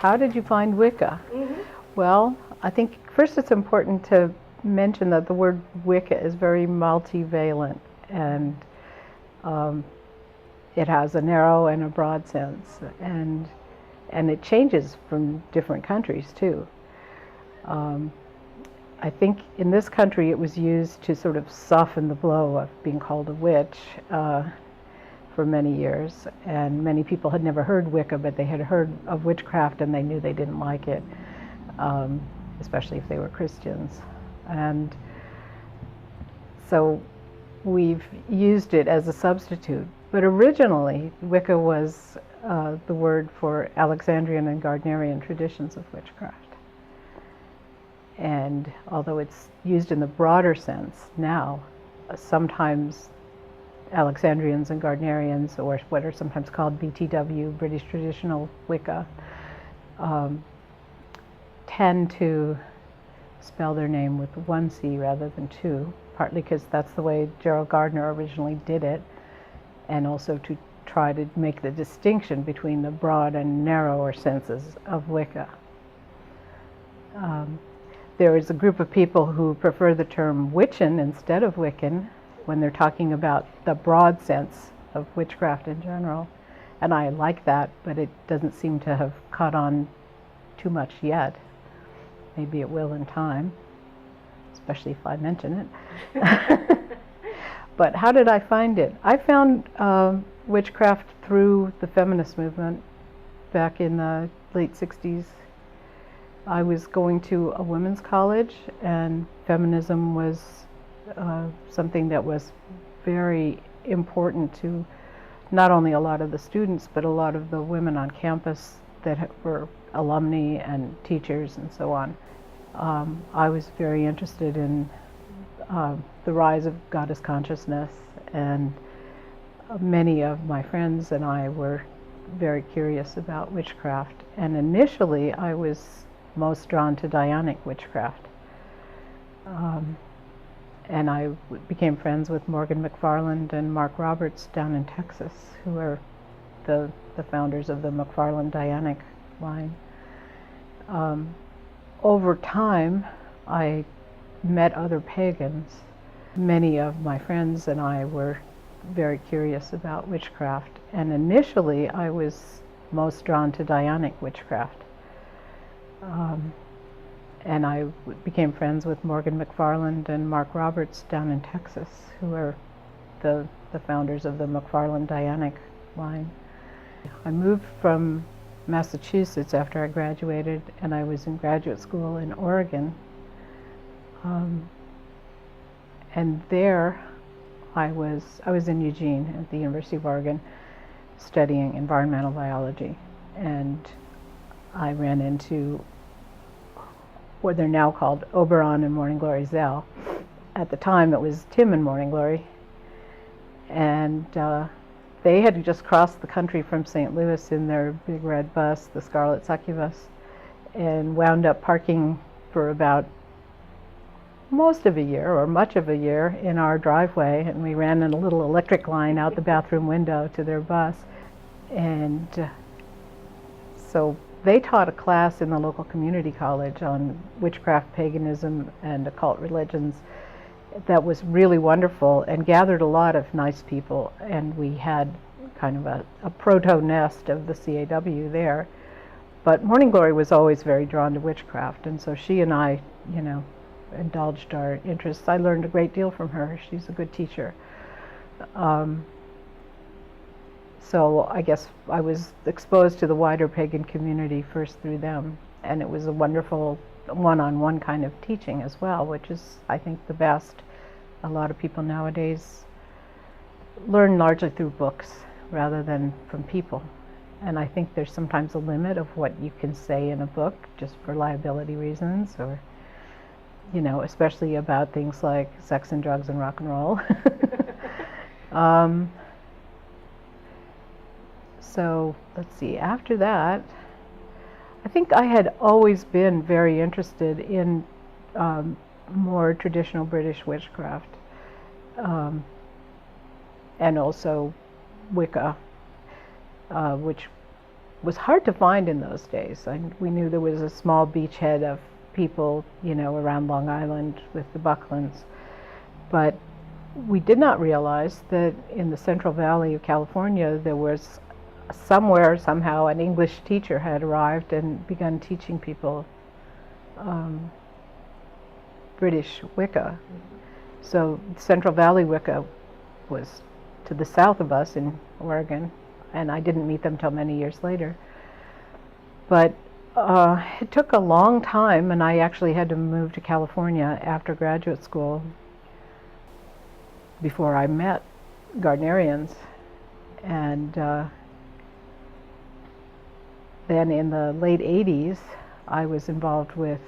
how did you find Wicca? Well, I think first it's important to mention that the word Wicca is very multivalent, and it has a narrow and a broad sense, and it changes from different countries too. I think in this country it was used to sort of soften the blow of being called a witch for many years, and many people had never heard Wicca, but they had heard of witchcraft and they knew they didn't like it, especially if they were Christians. And so we've used it as a substitute. But originally, Wicca was the word for Alexandrian and Gardnerian traditions of witchcraft. And although it's used in the broader sense now, sometimes Alexandrians and Gardnerians, or what are sometimes called B.T.W, British Traditional Wicca, tend to spell their name with one C rather than two, partly because that's the way Gerald Gardner originally did it, and also to try to make the distinction between the broad and narrower senses of Wicca. There is a group of people who prefer the term witchan instead of Wiccan when they're talking about the broad sense of witchcraft in general, and I like that, but it doesn't seem to have caught on too much yet. Maybe it will in time, especially if I mention it. But how did I find it? I found witchcraft through the feminist movement back in the late 60s. I was going to a women's college, and feminism was something that was very important to not only a lot of the students, but a lot of the women on campus that were alumni and teachers and so on. I was very interested in the rise of goddess consciousness, and many of my friends and I were very curious about witchcraft. And initially I was most drawn to Dianic witchcraft. And I became friends with Morgan McFarland and Mark Roberts down in Texas, who are the founders of the McFarland Dianic line. Over time, I met other pagans. Many of my friends and I were very curious about witchcraft, and initially I was most drawn to Dianic witchcraft. And I became friends with Morgan McFarland and Mark Roberts down in Texas, who are the founders of the McFarland Dianic line. I moved from Massachusetts after I graduated, and I was in graduate school in Oregon. And there I was in Eugene at the University of Oregon studying environmental biology, and I ran into what they're now called Oberon and Morning Glory Zell. At the time it was Tim and Morning Glory, and they had just crossed the country from St. Louis in their big red bus, the Scarlet Succubus, and wound up parking for about most of a year, or much of a year, in our driveway, and we ran in a little electric line out the bathroom window to their bus. And so they taught a class in the local community college on witchcraft, paganism, and occult religions that was really wonderful and gathered a lot of nice people, and we had kind of a proto-nest of the CAW there. But Morning Glory was always very drawn to witchcraft, and so she and I, indulged our interests. I learned a great deal from her. She's a good teacher. So I guess I was exposed to the wider pagan community first through them, and it was a wonderful one-on-one kind of teaching as well, which is, I think, the best. A lot of people nowadays learn largely through books rather than from people, and I think there's sometimes a limit of what you can say in a book just for liability reasons, or especially about things like sex and drugs and rock and roll. So let's see, after that, I think I had always been very interested in more traditional British witchcraft, and also Wicca, which was hard to find in those days. We knew there was a small beachhead of people, around Long Island with the Bucklands, but we did not realize that in the Central Valley of California there was somewhere, somehow, an English teacher had arrived and begun teaching people British Wicca. So Central Valley Wicca was to the south of us in Oregon, and I didn't meet them till many years later. But it took a long time, and I actually had to move to California after graduate school before I met Gardnerians. And then in the late 80s, I was involved with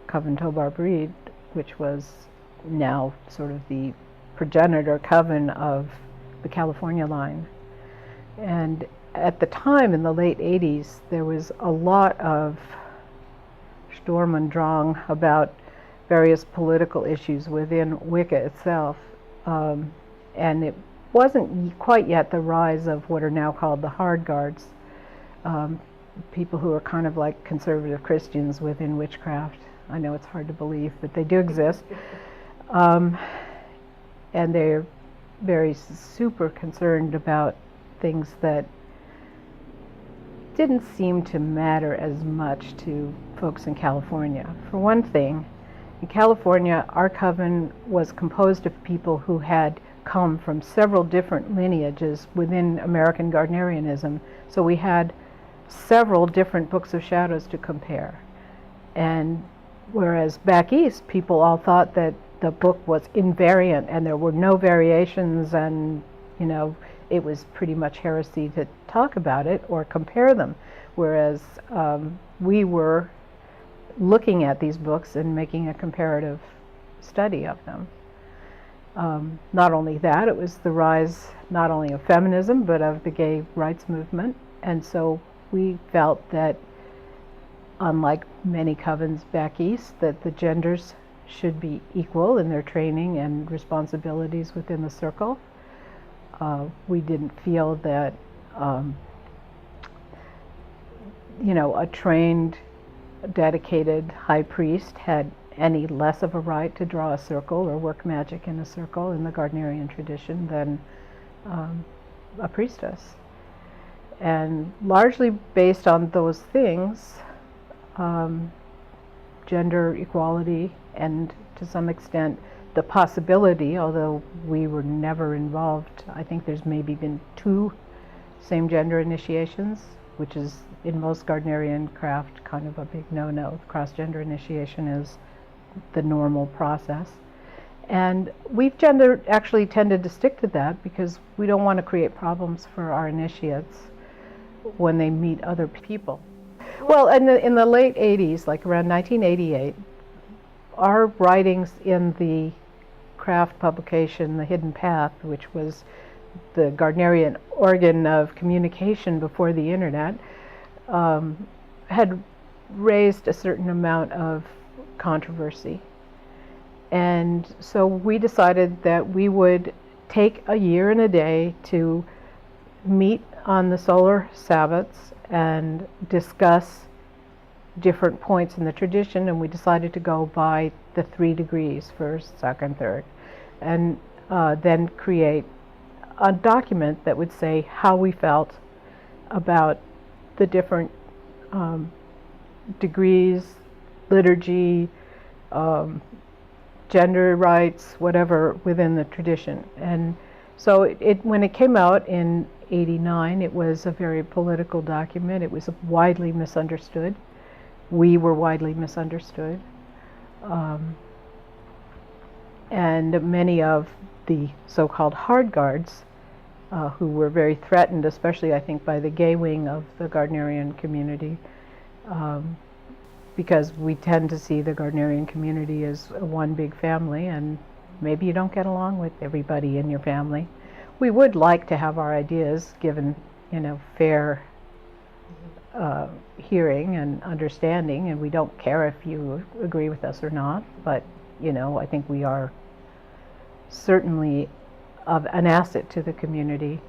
Coven Tobar Breed, which was now sort of the progenitor coven of the California line. And at the time, in the late 80s, there was a lot of Sturm und Drang about various political issues within Wicca itself. And it wasn't quite yet the rise of what are now called the hard guards, people who are kind of like conservative Christians within witchcraft. I know it's hard to believe, but they do exist. And they're very super concerned about things that didn't seem to matter as much to folks in California. For one thing, in California, our coven was composed of people who had come from several different lineages within American Gardnerianism, so we had several different books of shadows to compare. And whereas back east, people all thought that the book was invariant and there were no variations, and it was pretty much heresy to talk about it or compare them, whereas we were looking at these books and making a comparative study of them. Not only that, it was the rise not only of feminism but of the gay rights movement, and so we felt that, unlike many covens back east, that the genders should be equal in their training and responsibilities within the circle. We didn't feel that a trained, dedicated high priest had any less of a right to draw a circle or work magic in a circle in the Gardnerian tradition than a priestess. And largely based on those things, gender equality, and to some extent the possibility, although we were never involved, I think there's maybe been 2 same-gender initiations, which is in most Gardnerian craft kind of a big no-no. Cross-gender initiation is the normal process. And we've actually tended to stick to that because we don't want to create problems for our initiates when they meet other people. Well, in the late 80s, like around 1988, our writings in the craft publication, The Hidden Path, which was the Gardnerian organ of communication before the internet, had raised a certain amount of controversy. And so we decided that we would take a year and a day to meet on the solar Sabbats and discuss different points in the tradition, and we decided to go by the 3 degrees, first, second, third, and then create a document that would say how we felt about the different degrees, liturgy, gender rights, whatever, within the tradition. And so when it came out in '89, it was a very political document. It was widely misunderstood. We were widely misunderstood. And many of the so-called hard guards, who were very threatened, especially I think by the gay wing of the Gardnerian community, because we tend to see the Gardnerian community as one big family, and maybe you don't get along with everybody in your family. We would like to have our ideas given, fair hearing and understanding, and we don't care if you agree with us or not, but I think we are certainly of an asset to the community.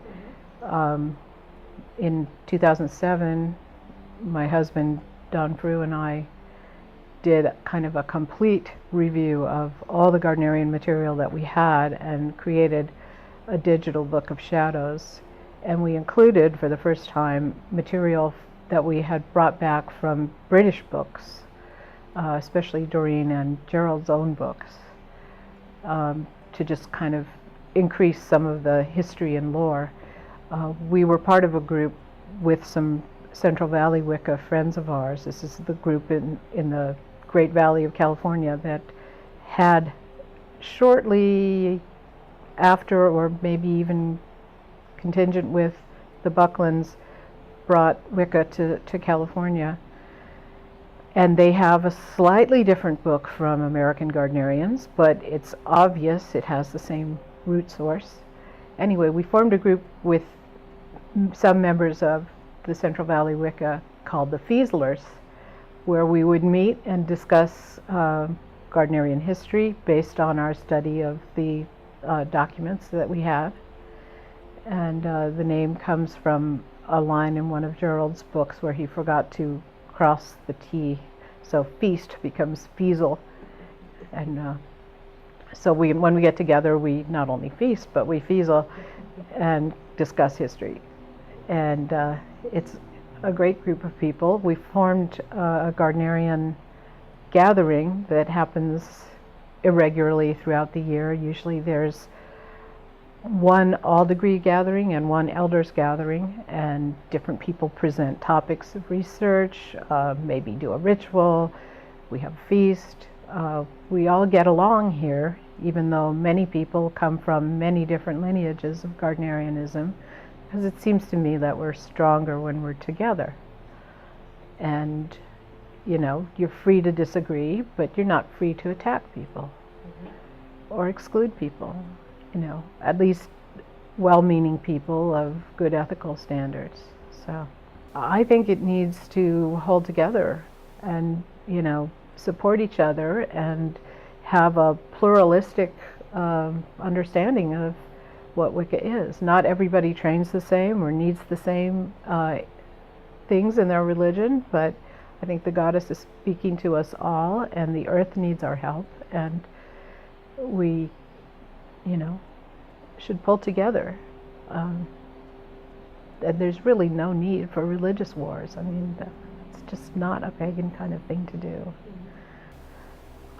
In 2007, my husband Don Frew and I did kind of a complete review of all the Gardnerian material that we had and created a digital book of shadows. And we included, for the first time, material that we had brought back from British books, especially Doreen and Gerald's own books, to just kind of increase some of the history and lore. We were part of a group with some Central Valley Wicca friends of ours. This is the group in the Great Valley of California that had shortly after, or maybe even contingent with the Bucklands, brought Wicca to California. And they have a slightly different book from American Gardnerians, but it's obvious it has the same root source. Anyway, we formed a group with some members of the Central Valley Wicca called the Fieslers, where we would meet and discuss Gardnerian history based on our study of the documents that we have. And the name comes from a line in one of Gerald's books where he forgot to cross the T, so feast becomes Fiesel. And so when we get together, we not only feast, but we Fiesel and discuss history. And it's a great group of people. We formed a Gardnerian gathering that happens irregularly throughout the year. Usually there's one all-degree gathering and one elders gathering, and different people present topics of research, maybe do a ritual. We have a feast. We all get along here, even though many people come from many different lineages of Gardnerianism, because it seems to me that we're stronger when we're together. And, you know, you're free to disagree, but you're not free to attack people or exclude people. You know, at least well-meaning people of good ethical standards. So I think it needs to hold together and, you know, support each other and have a pluralistic understanding of what Wicca is. Not everybody trains the same or needs the same things in their religion, but I think the goddess is speaking to us all, and the earth needs our help, and we, you know, should pull together. And there's really no need for religious wars. I mean, it's just not a pagan kind of thing to do.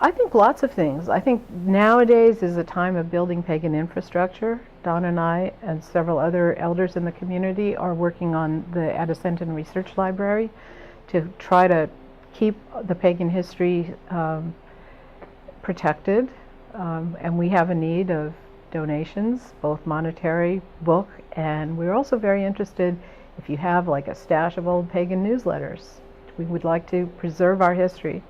I think lots of things. I think nowadays is a time of building pagan infrastructure. Don and I and several other elders in the community are working on the Addisonton Research Library to try to keep the pagan history protected. And we have a need of donations, both monetary, book, and we're also very interested if you have like a stash of old pagan newsletters. We would like to preserve our history.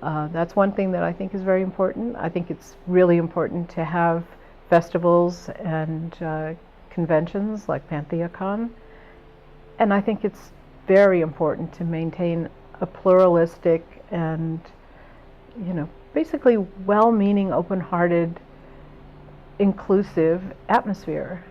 That's one thing that I think is very important. I think it's really important to have festivals and conventions like PantheaCon. And I think it's very important to maintain a pluralistic and, you know, basically well-meaning, open-hearted, inclusive atmosphere.